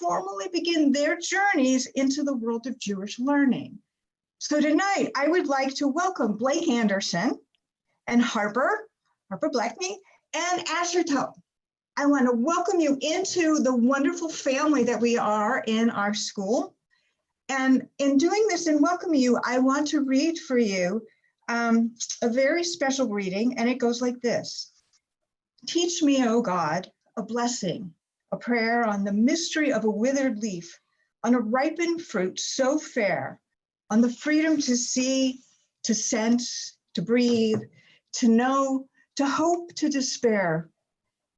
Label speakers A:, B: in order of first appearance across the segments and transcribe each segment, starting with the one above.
A: formally begin their journeys into the world of Jewish learning. So tonight, I would like to welcome Blake Anderson and Harper Blackney, and Asher Toe. I want to welcome you into the wonderful family that we are in our school. And in doing this and welcoming you, I want to read for you a very special reading, and it goes like this. Teach me, O God, a blessing, a prayer on the mystery of a withered leaf, on a ripened fruit so fair, on the freedom to see, to sense, to breathe, to know, to hope, to despair.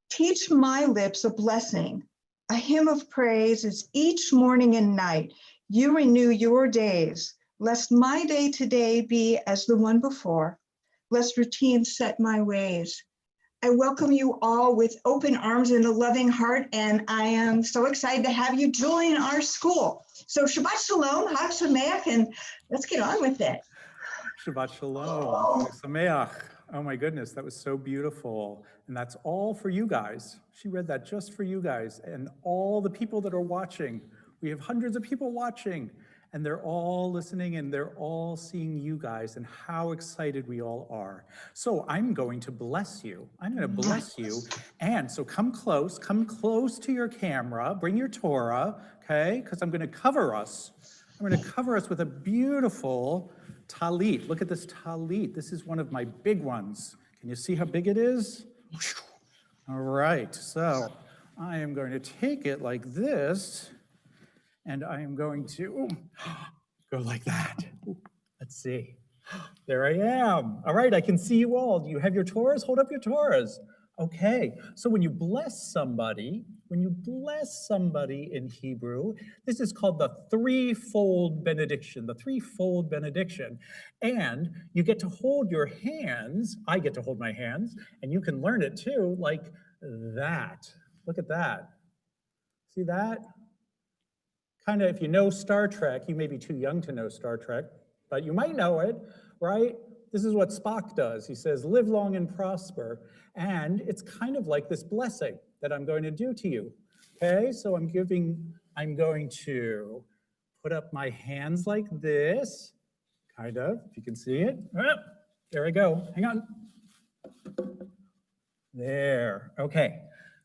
A: Teach my lips a blessing, a hymn of praise as each morning and night you renew your days, lest my day today be as the one before, lest routine set my ways. I welcome you all with open arms and a loving heart, and I am so excited to have you join our school. So Shabbat Shalom, Chag Sameach, and let's get on with it.
B: Shabbat Shalom, Chag Sameach. Oh my goodness, that was so beautiful. And that's all for you guys. She read that just for you guys and all the people that are watching. We have hundreds of people watching, and they're all listening, and they're all seeing you guys and how excited we all are. So I'm going to bless you. I'm going to bless you. And so come close to your camera, bring your Torah, okay? Because I'm going to cover us. I'm going to cover us with a beautiful talit. Look at this talit. This is one of my big ones. Can you see how big it is? All right, so I am going to take it like this, and I am going to go like that. Let's see. There I am. All right, I can see you all. Do you have your Torahs? Hold up your Torahs. Okay, so when you bless somebody in Hebrew, this is called the threefold benediction, And you get to hold your hands, I get to hold my hands, and you can learn it too, like that. Look at that. See that? Kind of, if you know Star Trek, you may be too young to know Star Trek, but you might know it, right? This is what Spock does. He says, live long and prosper. And it's kind of like this blessing that I'm going to do to you. Okay, so I'm going to put up my hands like this, kind of, if you can see it. There I go, hang on. There, okay.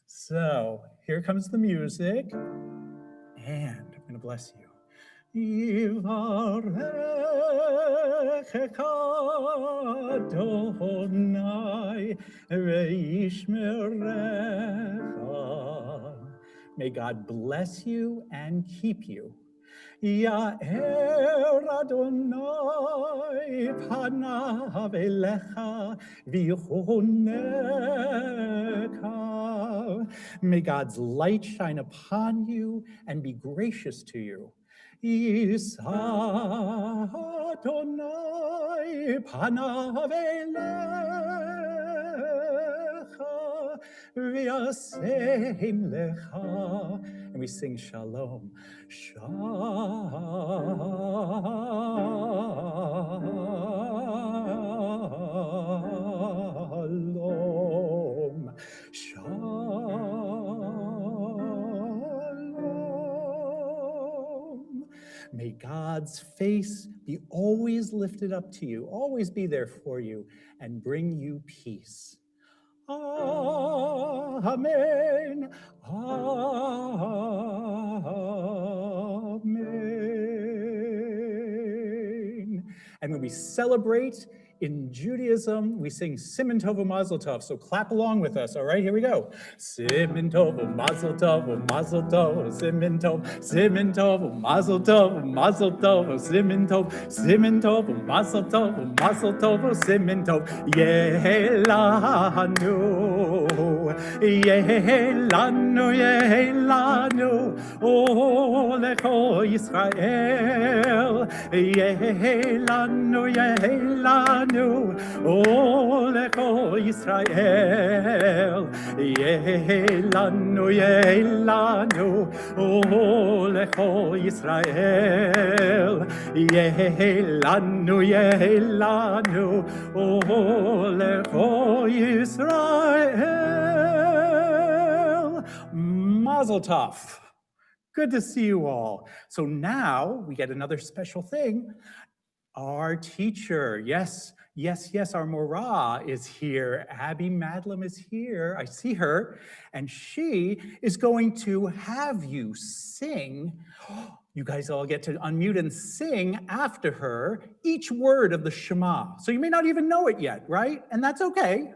B: So here comes the music, and I'm gonna bless you. Yivarechecha Adonai ve'yishmerecha. May God bless you and keep you. Ya'er Adonai panav elecha v'yichunecha. May God's light shine upon you and be gracious to you. Yisa Adonai panav elecha v'yaseim lecha. And we sing shalom. Shalom. Shalom. May God's face be always lifted up to you, always be there for you, and bring you peace. Amen. Amen. And when we celebrate in Judaism, we sing Siman Tov u'Mazel Tov. So clap along with us. All right, here we go. Siman Tov u'Mazel Tov u'Mazel Tov. Siman Tov, Siman Tov u'Mazel Tov u'Mazel Tov. Siman Tov, Siman Tov u'Mazel Tov u'Mazel Tov. Siman Tov, Yehelanu, Yehelanu, Yehelanu. Oh, Lecho Yisrael, Yehelanu, Yehelanu. Oh, Lecho Yisrael, Yehelanu, Yehelanu. Oh, Lecho Yisrael, Yehelanu, Yehelanu. Oh, Lecho Yisrael. Mazel tov. Good to see you all. So now we get another special thing. Our teacher, yes, our Morah is here. Abby Madlam is here. I see her. And she is going to have you sing. You guys all get to unmute and sing after her each word of the Shema. So you may not even know it yet, right? And that's okay.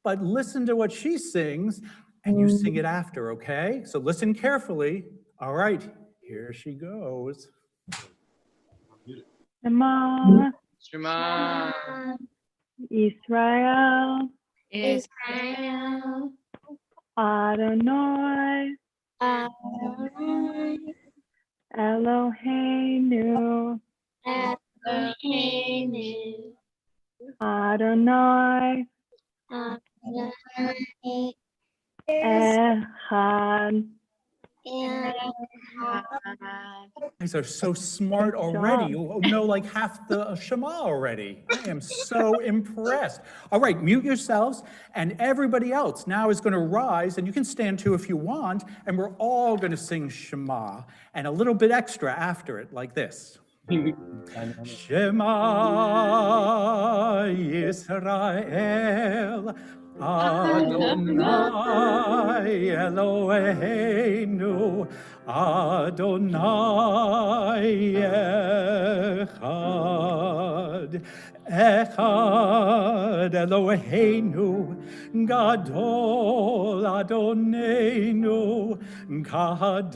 B: But listen to what she sings and you sing it after, okay? So listen carefully. All right, here she goes.
C: Shema
D: Shema
C: Israel
D: Israel
C: Adonai
D: Adonai
C: Eloheinu
D: Eloheinu
C: Adonai
D: Adonai
C: Echad.
D: Echad.
B: You guys are so smart already. You know like half the Shema already. I am so impressed. All right, mute yourselves, and everybody else now is going to rise, and you can stand too if you want, and we're all going to sing Shema, and a little bit extra after it, like this. Shema Yisrael Adonai Eloheinu Adonai Echad Echad Eloheinu Gadol Adonenu Kadosh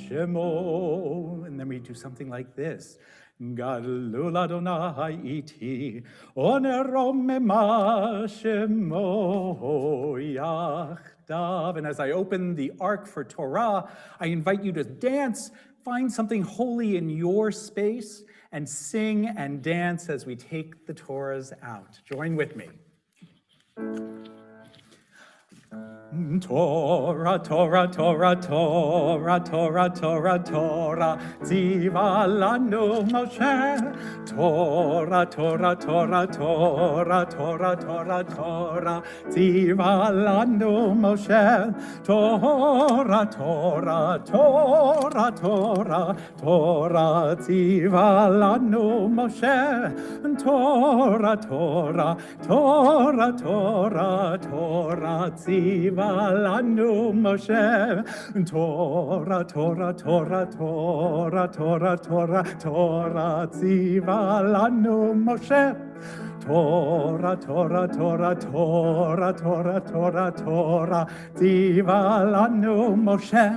B: Shemo. And then we do something like this. Gadol Adonai iti onerom mema shemo yachdav. And as I open the Ark for Torah, I invite you to dance, find something holy in your space, and sing and dance as we take the Torahs out. Join with me. Torah, Torah, Torah, Torah, Torah, Torah, Torah, Tziva lanu Moshe. Torah, Torah, Torah, Torah, Torah, Torah, Torah, Tziva lanu Moshe. Torah, Torah, Torah, Torah, Torah, Tziva lanu Moshe. Torah, Torah, Torah, Torah, Torah, Tziva lanu Moshe. Torah, Torah, Torah, Torah, Torah, Torah, Torah, Tziva lanu Moshe. Torah, Torah, Torah, Torah, Torah, Torah, Torah, Tziva lanu Moshe.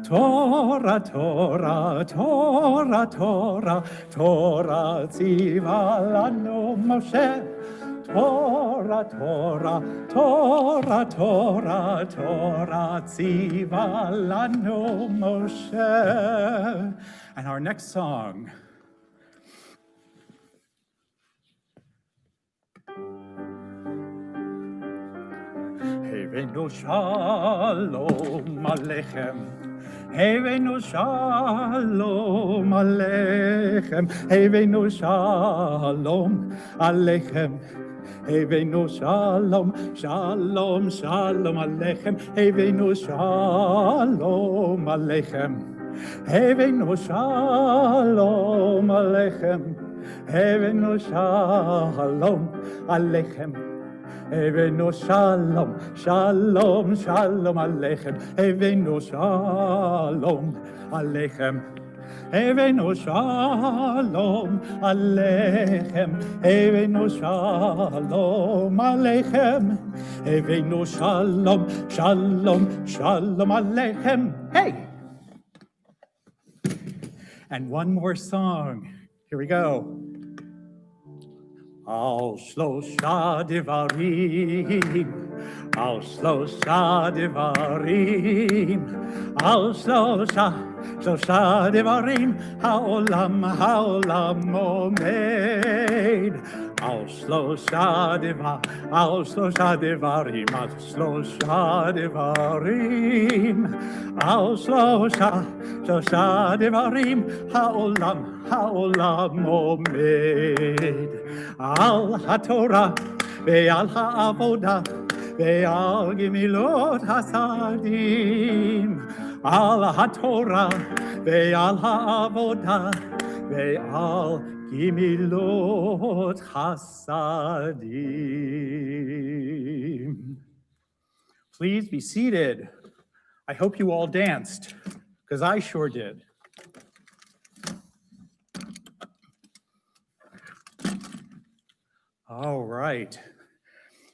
B: Torah, Torah, Torah, Torah, Torah, Tziva lanu Moshe. Torah, Torah, Torah, Torah, Torah, Tziva lanu Moshe. And our next song. Hevenu shalom aleichem. Hevenu shalom aleichem. Hevenu shalom aleichem. Hevenu shalom, shalom, shalom aleichem. Hevenu shalom aleichem. Hevenu shalom aleichem. Hevenu shalom aleichem. Hevenu shalom, shalom, shalom aleichem. Hevenu shalom aleichem. Hevenu shalom aleichem. Hevenu shalom aleichem. Hevenu shalom, shalom, shalom aleichem. Hey! And one more song. Here we go. Al shlosha devarim, al shlosha devarim, al shlosha devarim, haolam omed. Al shlosha devarim, al shlosha devarim, al shlosha devarim, haolam omed. Al haTorah ve'al ha'avodah ve'al gemilot hasadim, al haTorah ve'al ha'avodah, ve'al gemilot hasadim. Please be seated. I hope you all danced, because I sure did. All right.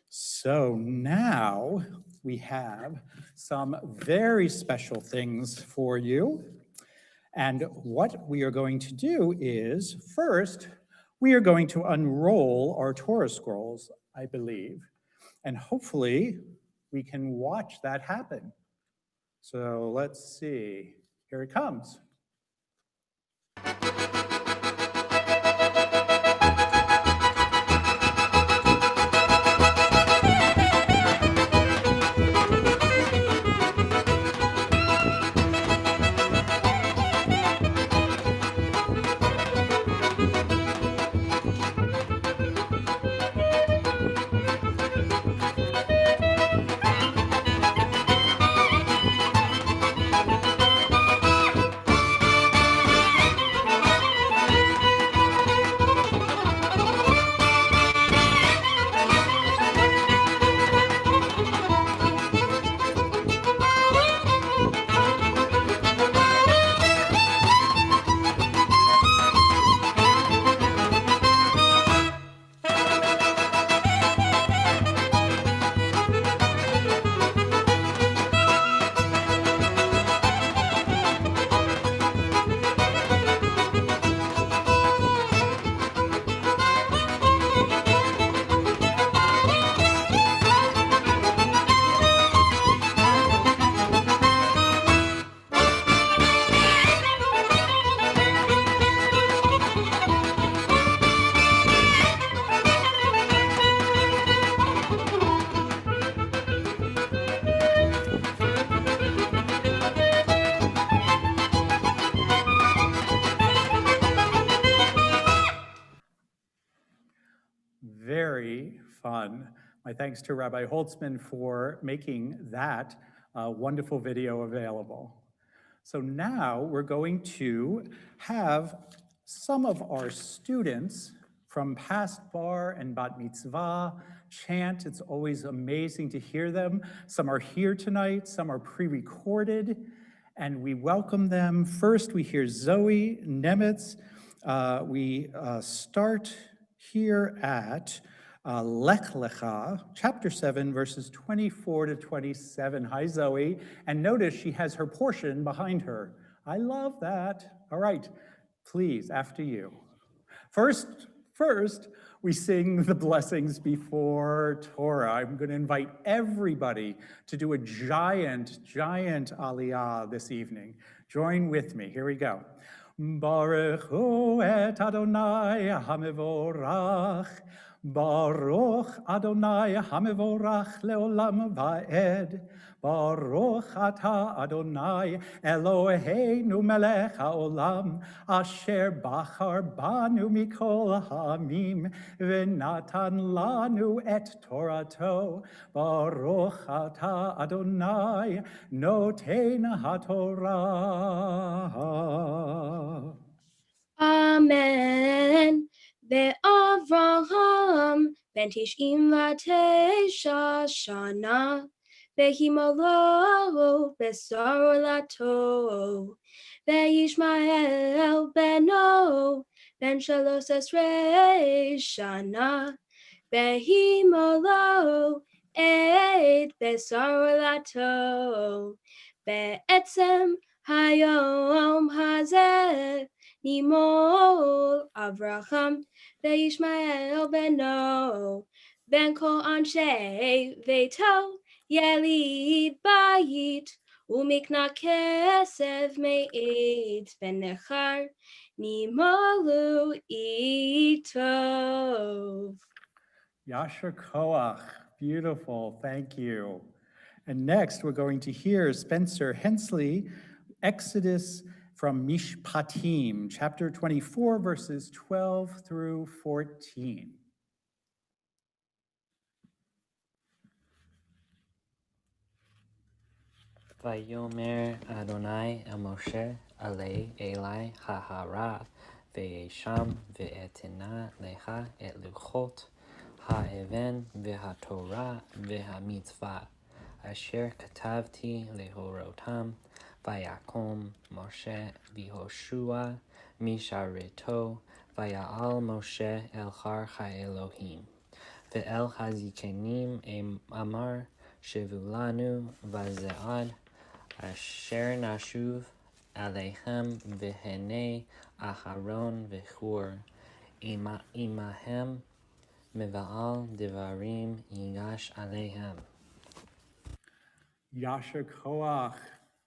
B: So now we have some very special things for you. And what we are going to do is, first, we are going to unroll our Torah scrolls, I believe. And hopefully we can watch that happen. So let's see. Here it comes. Very fun. My thanks to Rabbi Holtzman for making that wonderful video available. So now we're going to have some of our students from past bar and bat mitzvah chant. It's always amazing to hear them. Some are here tonight, some are pre-recorded, and we welcome them. First, we hear Zoe Nemitz. We start here at Lech Lecha, chapter 7, verses 24 to 27. Hi, Zoe. And notice she has her portion behind her. I love that. All right, please, after you. First, we sing the blessings before Torah. I'm going to invite everybody to do a giant aliyah this evening. Join with me. Here we go. Baruch hu et Adonai hamevorach. Baruch Adonai hamevorach leolam va'ed. Baruch atah Adonai Eloheinu melech haolam asher bachar banu mikol ha'amim v'natan lanu et Torato. Baruch atah Adonai noten haTorah.
D: Amen. Ve'Avraham ben tish'im v'tesha shana. Ve'himolo besar lato. Ve'Yishmael beno ben shalosh esrei shana. Ve'himolo et besar lato. Be'etzem hayom hazeh Nimol Avraham ve'Yishmael beno ben kol anshe ve'to yelid bayit umikna kesev me'it ben nechar nimolu itov.
B: Yasher Koach, beautiful, thank you. And next we're going to hear Spencer Hensley, Exodus from Mishpatim, chapter 24, verses 12 through 14.
C: Vayomer Adonai el Moshe alei Eli hahara ve'esham ve'etina lecha et luchot ha'even ve'hatorah ve'hamitzvah asher katavti lehorotam vayakom Moshe bihoshua mishareto vayal Moshe el har ha'elohim ve'el hazikenim amar shevulanu vazead Asher nashuv aleichem v'henei Aharon v'chur imahem meva'al devarim yigash aleihem.
B: Yasher Koach.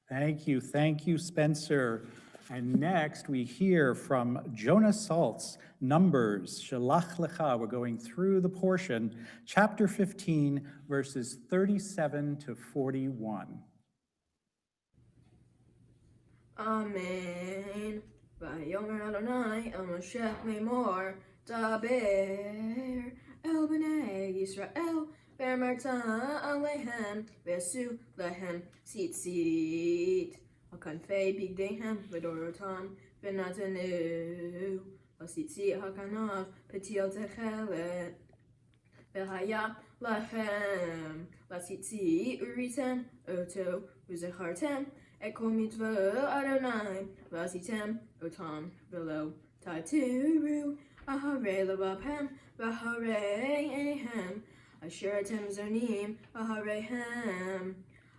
B: Thank you, Spencer. And next we hear from Jonah Saltz, Numbers, Shalach Lecha. We're going through the portion, chapter 15, verses 37 to 41.
E: Amen. Vayomer Adonai el Moshe lemor daber el bnei Yisrael ve'amarta aleihem ve'asu lehem tzitzit hakanfei bigdeihem v'dorotam v'natanu v'tzitzit hakanav petiel techelet v'haya lachem v'tzitzit uritem oto v'zechartem Et kol mitzvah Adonai v'asitem otam v'lo taturu aharei levavhem v'aharei eihem asher atem zonim ahareihem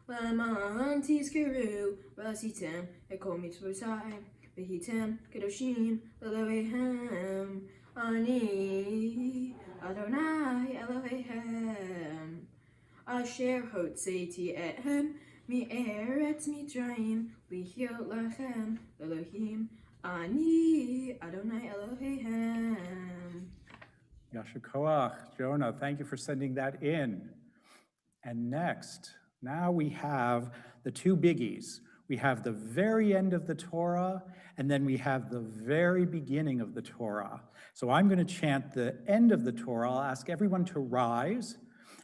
E: leman tizkeru v'asitem et kol mitzvotai v'hitem kedoshim l'Eloheihem ani Adonai Eloheihem asher hotzeiti ethem Mi'eretz Mitzrayim lihyot lachem Elohim ani Adonai Eloheihem.
B: Yasher Koach. Jonah, thank you for sending that in. And next, now we have the two biggies. We have the very end of the Torah, and then we have the very beginning of the Torah. So I'm going to chant the end of the Torah. I'll ask everyone to rise.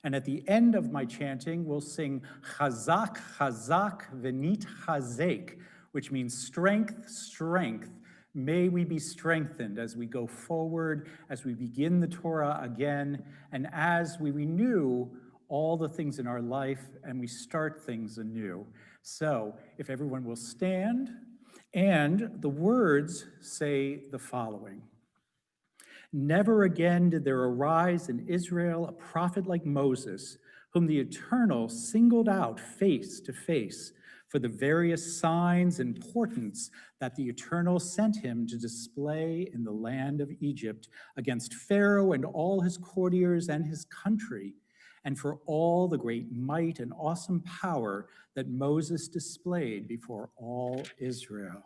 B: And at the end of my chanting, we'll sing Chazak, Chazak, Venit Chazek, which means strength, strength. May we be strengthened as we go forward, as we begin the Torah again, and as we renew all the things in our life and we start things anew. So if everyone will stand, and the words say the following. Never again did there arise in Israel a prophet like Moses, whom the Eternal singled out face to face for the various signs and portents that the Eternal sent him to display in the land of Egypt against Pharaoh and all his courtiers and his country, and for all the great might and awesome power that Moses displayed before all Israel.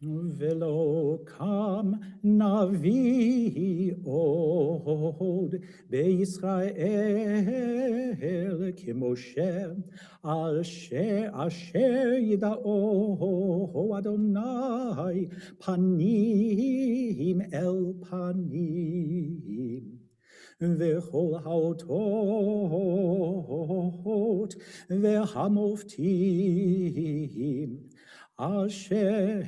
B: Velo kam navi od beYisrael k'Moshe asher yida'o Adonai panim el panim. V'chol haotot v'hamoftim Asher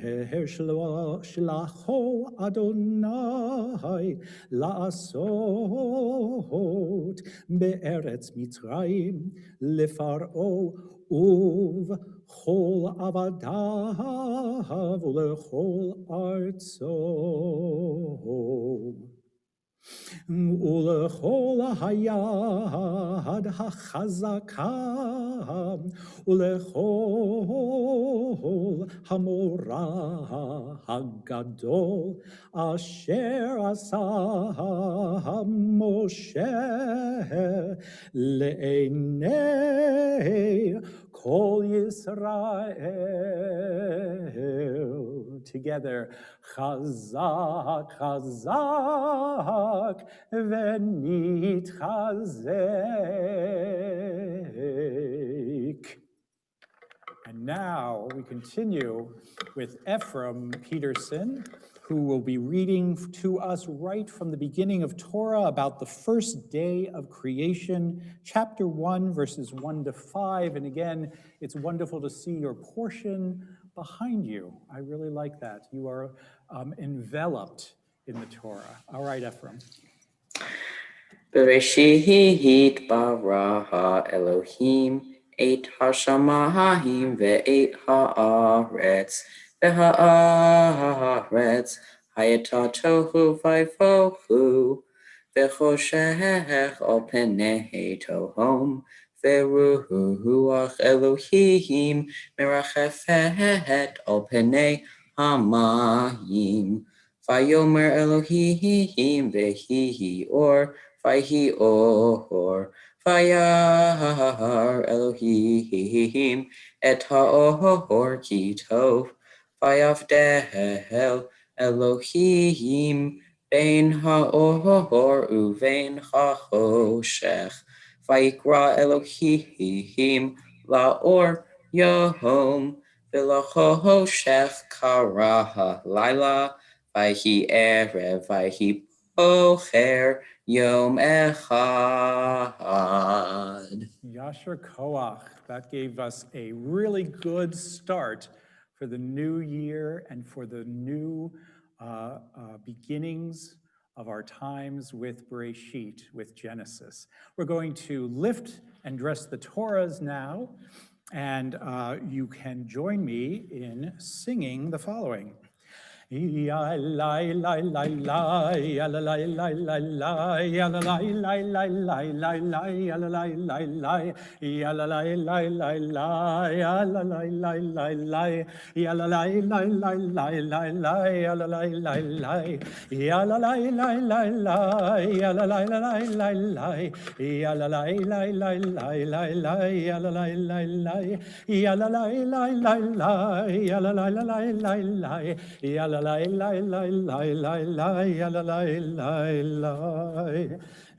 B: shlacho Adonai la'asot be'eretz Mitzrayim leFaro uv'chol avadav u'lechol artso. Ulechol hayad hachazaka ulechol hamora hagadol asher asa Moshe le'enei Kol Yisrael. Together, Chazak, Chazak, V'nitchazek. And now we continue with Ephraim Peterson, who will be reading to us right from the beginning of Torah about the first day of creation, chapter 1, verses 1 to 5. And again, it's wonderful to see your portion behind you. I really like that. You are enveloped in the Torah. All right, Ephraim.
F: Bereshit bara Elohim et hashamayim ve'et haaretz ve'haaretz hayata tohu vayvohu ve'choshech al penei tohom ve'ruach Elohim merachefet al penei hamayim vayomer Elohim ve'hi or Vayhi or Vayar Elohim et ha'or ki tov Vayavdel Elohim bein ha'or uvein ha'choshech Vayikra Elohim la'or yom v'lachoshech kara laila Vayhi erev Vayhi bocher Yom Echad.
B: Yasher Koach. That gave us a really good start for the new year and for the new beginnings of our times with Bereshit, with Genesis. We're going to lift and dress the Torahs now, and you can join me in singing the following. Ya la la la la, ya la la la la la, ya la la la la la la la, ya la la la la, ya la la la la la, ya la la la la la, ya la la la la la la, ya la la la la, ya la la la la la, ya la la la la la, ya la la la la la la, ya la la la la, ya la la la la la, ya la la la la la, ya la la la la la la la ya la la la la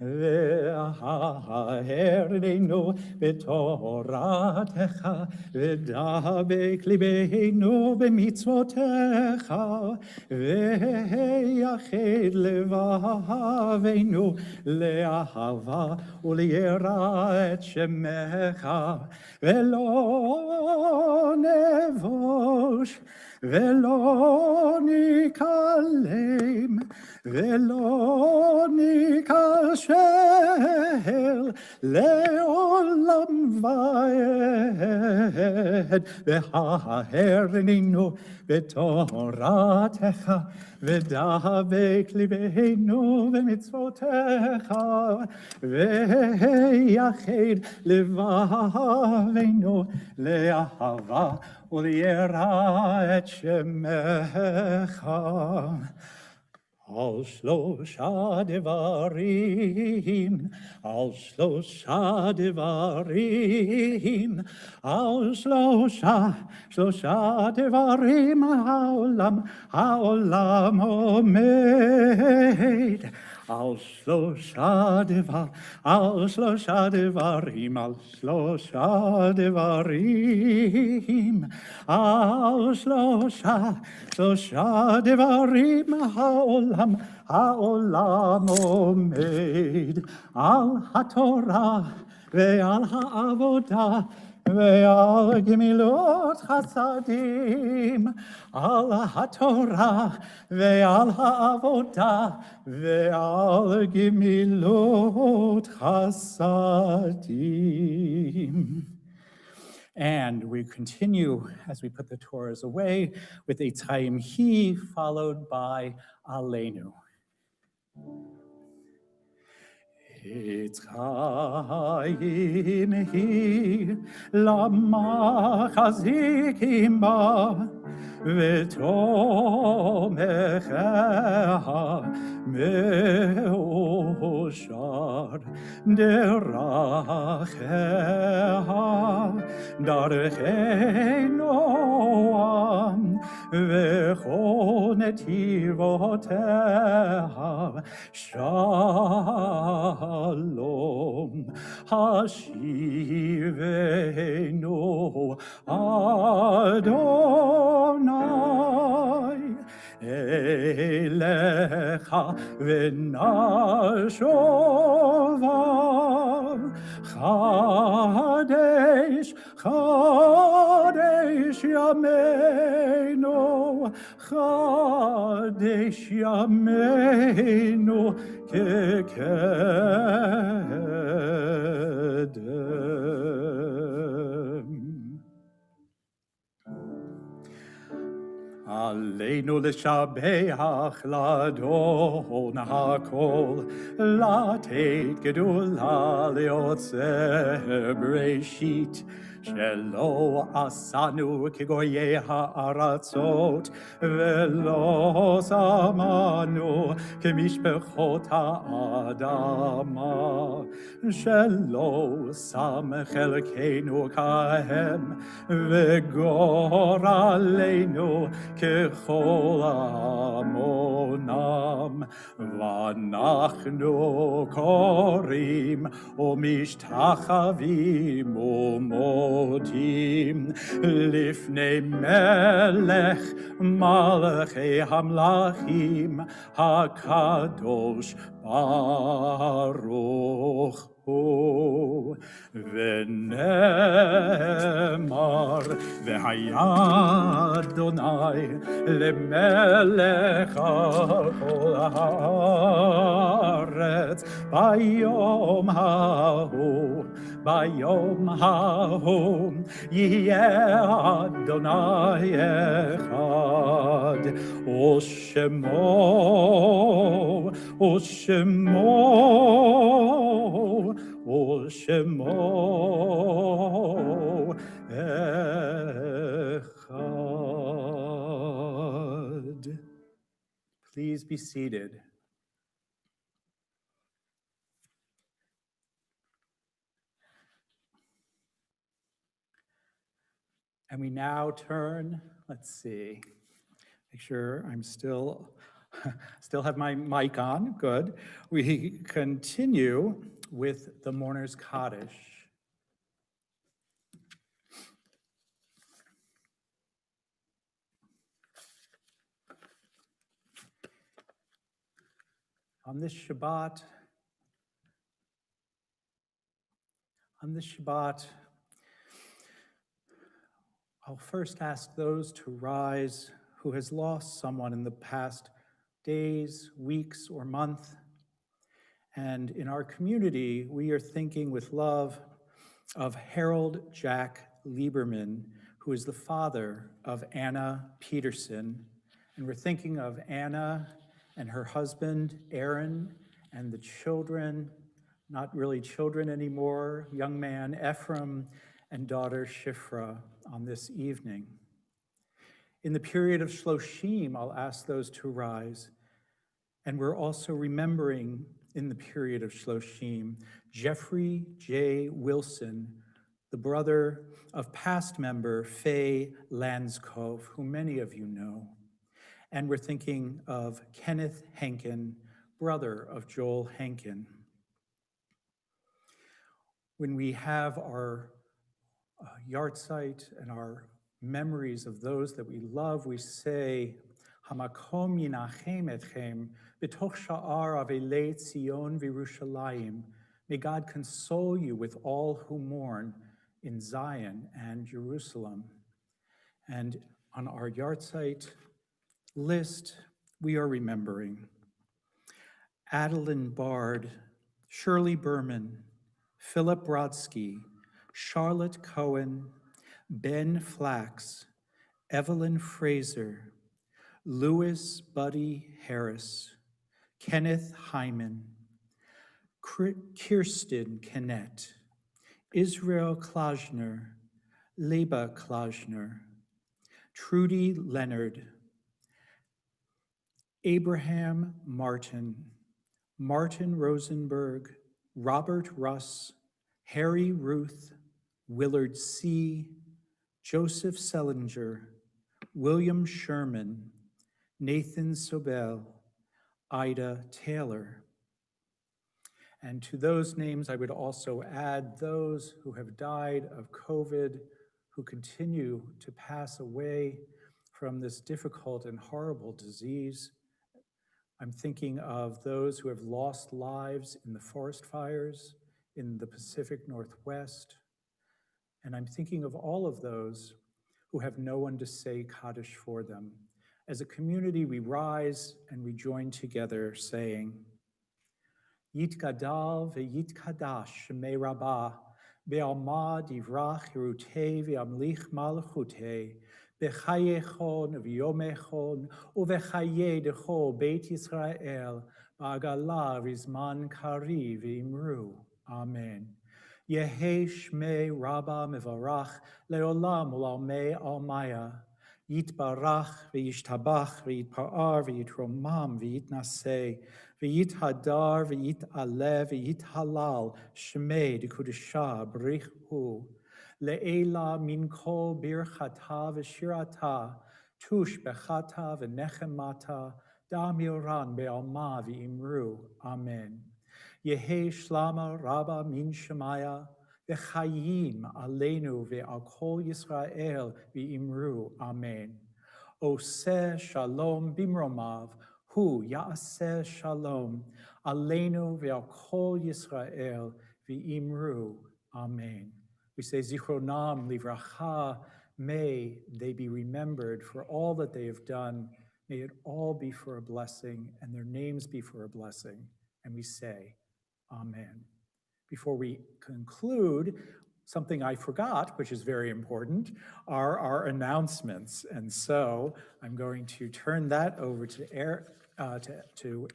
B: ve'aherdenu b'toratecha v'dabek libeinu b'mitzvotecha ve'yached levavenu le'ahava u'liyera et shemecha ve'lo nevosh Velo nikalem, velo nikashel, leolam vaed, v'haherninu b'toratecha, v'dabek libeinu v'mitzvotecha, v'yached levavenu le'ahava, וליירא את שמך על שלושה דברים, על שלושה דברים, על שלושה דברים העולם עומד. על שלושה דברים, על שלושה דברים, על שלושה דברים, על שלושה דברים העולם עומד, על התורה ועל העבודה ועל גמילות חסדים, על התורה ועל העבודה ועל גמילות חסדים. And we continue as we put the Torahs away with Eitz Chaim Hi, followed by Aleinu. Eitz Chaim Hi, lama chazikim ba, v'tomecha מאוד. מאושר דרכיה דרכי נועם וכל נתיבותיה שלום השיבנו אדוני אליך ונשובה חדש חדש ימינו חדש ימינו כקדם. עלינו לשבח לאדון הכל, לתת גדולה ליוצר בראשית, שלא עשנו כגויי הארצות, ולא שמנו כמשפחות האדמה, שלא שם חלקנו כהם, וגורלנו ככל המונם, ואנחנו קוראים ומשתחווים ומודים לפני מלך מלכי המלכים הקדוש ברוך הוא. ונאמר והיה אדוני למלך על כל הארץ ביום ההוא, ביום ההוא יהיה אדוני אחד, ושמו אחד. Please be seated. And we now turn, let's see, make sure I'm still have my mic on, good. We continue with the Mourner's Kaddish. On this Shabbat, I'll first ask those to rise who has lost someone in the past days, weeks, or month. And in our community, we are thinking with love of Harold Jack Lieberman, who is the father of Anna Peterson. And we're thinking of Anna and her husband, Aaron, and the children, not really children anymore, young man Ephraim and daughter Shifra on this evening. In the period of Shloshim, I'll ask those to rise. And we're also remembering in the period of Shloshim, Jeffrey J. Wilson, the brother of past member Faye Lanskov, who many of you know. And we're thinking of Kenneth Henkin, brother of Joel Henkin. When we have our yahrzeit and our memories of those that we love, we say, Hamakom yinachem etchem b'toch sha'ar avelei Tzion v'Yerushalayim. May God console you with all who mourn in Zion and Jerusalem. And on our yahrzeit list, we are remembering Adeline Bard, Shirley Berman, Philip Brodsky, Charlotte Cohen, Ben Flax, Evelyn Fraser, Louis Buddy Harris, Kenneth Hyman, Kirsten Kennett, Israel Klajner, Leba Klajner, Trudy Leonard, Abraham Martin, Martin Rosenberg, Robert Russ, Harry Ruth, Willard C., Joseph Selinger, William Sherman, Nathan Sobel, Ida Taylor. And to those names, I would also add those who have died of COVID, who continue to pass away from this difficult and horrible disease. I'm thinking of those who have lost lives in the forest fires in the Pacific Northwest. And I'm thinking of all of those who have no one to say Kaddish for them. As a community, we rise and we join together saying, Yitgadal ve'yitkadash shemei Rabbah, be'alma divrach hirutei ve'amlich malchutei, b'chayechon v'yomechon, u'v'chaye decho Beit Yisrael, ba'agala v'zman kari v'imru. Amen. Yehi shmei Rabbah mevarach leolam u'lalmei almaya. Yitbarach v'yishtabach v'yitpa'ar v'yitromam v'yitnaseh v'yithadar v'yit'aleh v'yithalal shmei dekudesha brichu le'ela min kol birchata v'shirata tush bechata v'nechemata damiran be'alma v'imru. Amen. Yehi shlama Rabba min shemaya v'chayim aleinu ve'al kol Yisrael v'imru. Amen. Oseh shalom bimromav hu ya'aseh shalom aleinu ve'al kol Yisrael v'imru. Amen. We say zichronam livracha, may they be remembered for all that they have done. May it all be for a blessing and their names be for a blessing. And we say, Amen. Before we conclude, something I forgot, which is very important, are our announcements. And so I'm going to turn that over to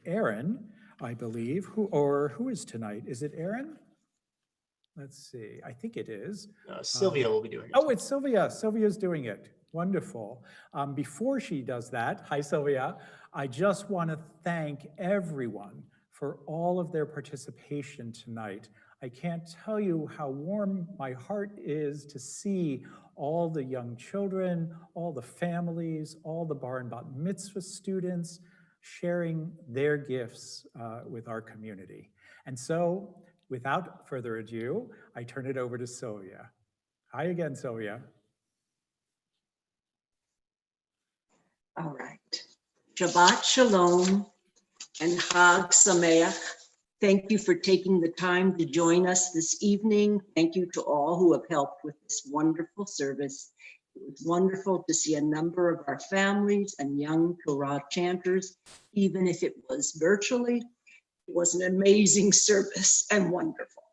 B: Aaron, I believe. Who is tonight? Is it Aaron? Let's see, I think it is.
G: Sylvia will be doing it.
B: Oh, it's Sylvia. Sylvia's doing it. Wonderful. Before she does that, hi Sylvia, I just want to thank everyone for all of their participation tonight. I can't tell you how warm my heart is to see all the young children, all the families, all the bar and bat mitzvah students sharing their gifts with our community. And so, without further ado, I turn it over to Sylvia. Hi again, Sylvia.
H: All right. Shabbat Shalom and Chag Sameach. Thank you for taking the time to join us this evening. Thank you to all who have helped with this wonderful service. It was wonderful to see a number of our families and young Torah chanters, even if it was virtually. It was an amazing service and wonderful.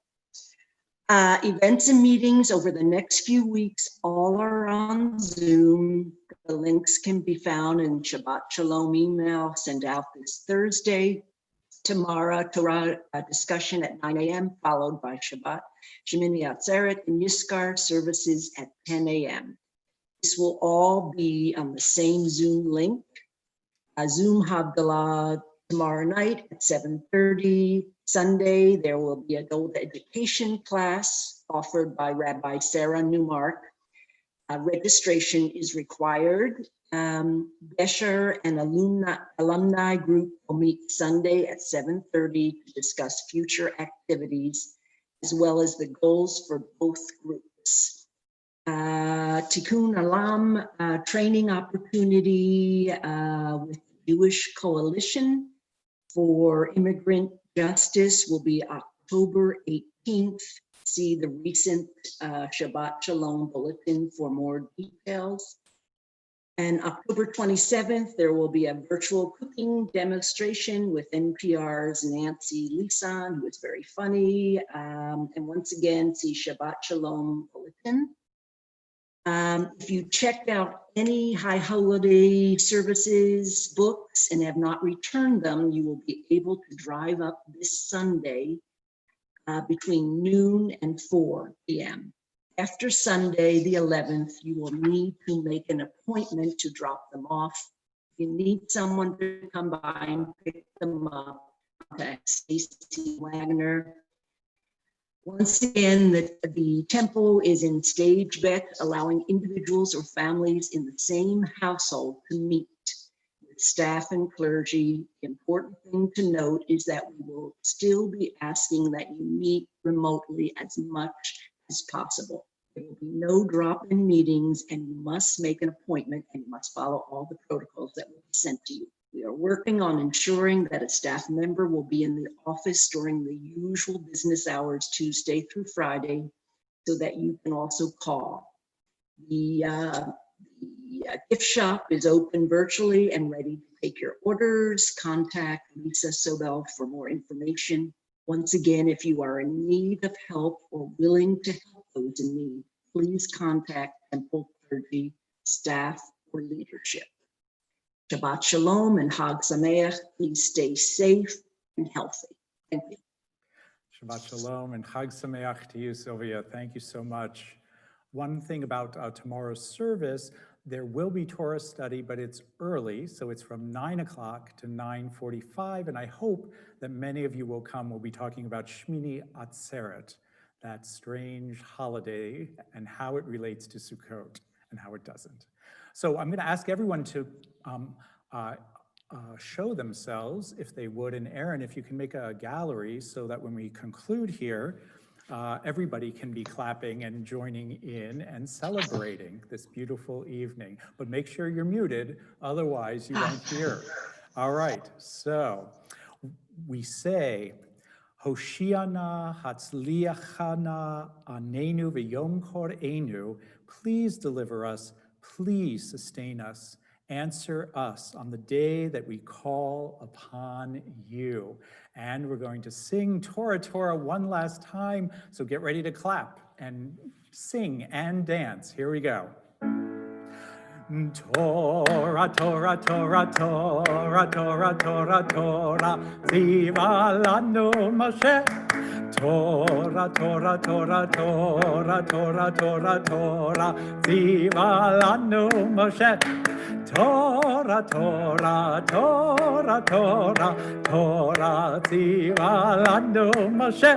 H: Events and meetings over the next few weeks, all are on Zoom. The links can be found in Shabbat Shalom email sent out this Thursday. Tomorrow, Torah discussion at 9 a.m., followed by Shabbat, Shemini Atzeret and Yiskar services at 10 a.m. This will all be on the same Zoom link. Zoom Havdalah tomorrow night at 7:30. Sunday, there will be adult education class offered by Rabbi Sarah Newmark. Registration is required. Besher and alumni group will meet Sunday at 7:30 to discuss future activities, as well as the goals for both groups. Tikkun Olam training opportunity with the Jewish Coalition for Immigrant Justice will be October 18th. See the recent Shabbat Shalom bulletin for more details. And October 27th, there will be a virtual cooking demonstration with NPR's Nancy Lisan, who is very funny. And once again, see Shabbat Shalom bulletin. If you checked out any high holiday services books and have not returned them, you will be able to drive up this Sunday between noon and 4 p.m. After Sunday, the 11th, you will need to make an appointment to drop them off. If you need someone to come by and pick them up, contact Stacy Wagner. Once again, the temple is in stage, Beth, allowing individuals or families in the same household to meet with staff and clergy. The important thing to note is that we will still be asking that you meet remotely as much as possible. There will be no drop-in meetings, and you must make an appointment, and you must follow all the protocols that will be sent to you. We are working on ensuring that a staff member will be in the office during the usual business hours, Tuesday through Friday, so that you can also call. The gift shop is open virtually and ready to take your orders. Contact Lisa Sobel for more information. Once again, if you are in need of help or willing to help those in need, please contact temple clergy, staff, or leadership. Shabbat Shalom and Hag Sameach. Please stay safe and healthy. Thank you.
B: Shabbat Shalom and Chag Sameach to you, Sylvia. Thank you so much. One thing about tomorrow's service, there will be Torah study, but it's early, so it's from 9 o'clock to 9:45, and I hope that many of you will come. We'll be talking about Shmini Atzeret, that strange holiday, and how it relates to Sukkot and how it doesn't. So I'm going to ask everyone to show themselves, if they would, and Aaron, if you can make a gallery so that when we conclude here, everybody can be clapping and joining in and celebrating this beautiful evening. But make sure you're muted, otherwise you won't hear. All right, so we say, Hoshiana Hatzliachana Anenu V'Yom Kor'enu, please deliver us, please sustain us, answer us on the day that we call upon you. And we're going to sing Torah, Torah one last time, so get ready to clap and sing and dance. Here we go. Torah, Torah, Torah, Torah, Torah, Torah, Torah, Tziva lanu Moshe. Torah, Torah, Torah, Torah, Torah, Torah, Torah, Tziva lanu Moshe. Torah, Torah, Torah, Torah, Torah, Tziva lanu Moshe.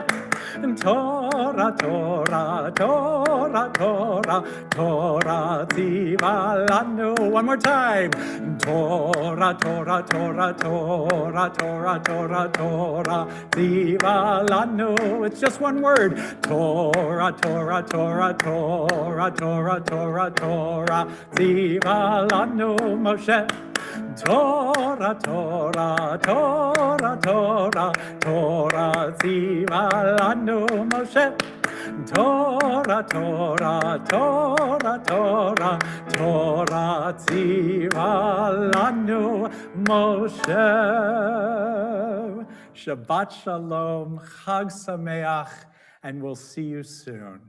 B: Torah, Torah, Torah, Torah, Torah, Tziva lanu. One more time. Torah, Torah, Torah, Torah, Torah, Torah, Torah, Tziva lanu. It's just one word. Torah, Torah, Torah, Torah, Torah, Torah, Torah, Tziva lanu Moshe. Torah, Torah, Torah, Torah, Torah, Tziva lanu Moshe. Torah, Torah, Torah, Torah, Torah, Tziva lanu Moshe. Shabbat Shalom, Chag Sameach, and we'll see you soon.